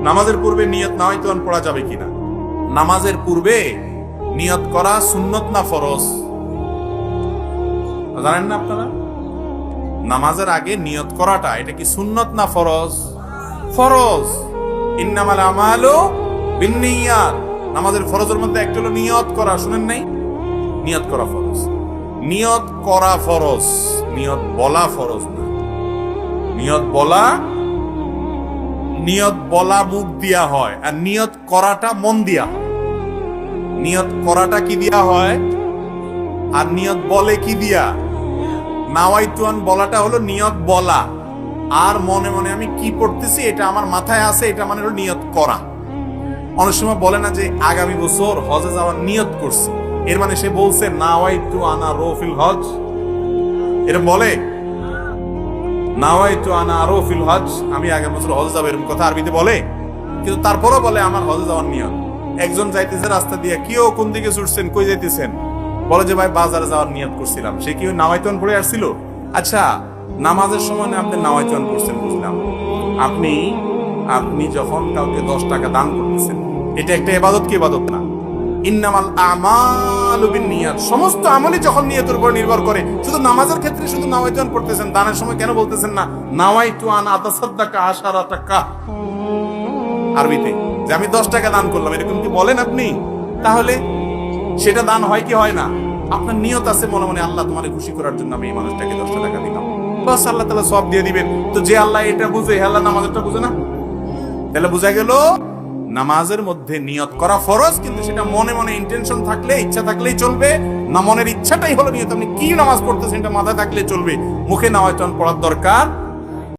নামাজের পূর্বে নিয়ত না হয়তো পড়া যাবে কিনা? নামাজের পূর্বে নিয়ত করা সুন্নত না ফরজ? জানেন না আপনারা? নামাজের আগে নিয়ত করাটা এটা কি সুন্নত না ফরজ? ফরজ। ইন্নামাল আমালু বিন্নিয়াত। নামাজের ফরজের মধ্যে একটা হলো নিয়ত করা, শুনেন নাই? নিয়ত করা ফরজ। নিয়ত করা ফরজ, নিয়ত বলা ফরজ না। নিয়ত বলা মুখ দিয়া হয়, আর নিয়ত করাটা মন দিয়া হয়। নিয়ত করাটা কি দিয়া হয়, আর নিয়ত বলে কি দিয়া? নাওয়াইতুন বলাটা হলো নিয়ত বলা, আর মনে মনে আমি কি পড়তেছি এটা আমার মাথায় আছে, এটা মানে হলো নিয়ত করা। অনেক সময় বলে না যে আগামী বছর হজে যাওয়ার নিয়ত করছি, এর মানে সে বলছে নাওয়াইতু আনা রফিল হজ। এরকম বলে নাওয়াইতু আনা রফিল হজ, আমি আগামী বছর হজে যাবো, এরকম কথা আরবিতে বলে। কিন্তু তারপরও বলে আমার হজে যাওয়ার নিয়ত। একজন যাইতেছে রাস্তা দিয়ে, কেউ কোন দিকে ছুটছেন, কই যাইতেছেন? বলে যে ভাই বাজারে যাওয়ার নিয়ত করছিলাম। সে কি নাওয়াইতুন পড়ে আসছিল? আচ্ছা, নামাজের সময় আপনি নাওয়াইতুন করছেন, বুঝলাম। আপনি যখন কাউকে 10 টাকা দান করতেছেন, এটা একটা ইবাদত কি ইবাদত না? ইন্নামাল আমালু বিন্নিয়াত। সমস্ত আমলই যখন নিয়তের উপর নির্ভর করে। শুধু নামাজের ক্ষেত্রে শুধু নাওয়াইতুন পড়তেছেন, দানের সময় কেন বলতেছেন না নাওয়াইতু আন আতাসাদ্দাকা 10 টাকা আরবিতে, যে আমি 10 টাকা দান করলাম, এরকম কি বলেন আপনি? তাহলে সেটা দান হয় কি হয় না? আপনার নিয়ত আছে মনে মনে, আল্লাহ তোমার খুশি করার জন্য আমি এই মানুষটাকে 10 টাকা দিলাম, বাস আল্লাহ তাআলা সব দিয়ে দিবেন। তো যে আল্লাহ এটা বুঝে, আল্লাহ নামাজটা বুঝে না? তাহলে বোঝা গেল নামাজের মধ্যে নিয়ত করা ফরজ, কিন্তু সেটা মনে মনে ইন্টেনশন থাকলে, ইচ্ছা থাকলেই চলবে না। মনের ইচ্ছাটাই হলো নিয়ত। আপনি কি নামাজ পড়তেছেন এটা মাথায় থাকলে চলবে, মুখে নাওয়াইতুন পড়ার দরকার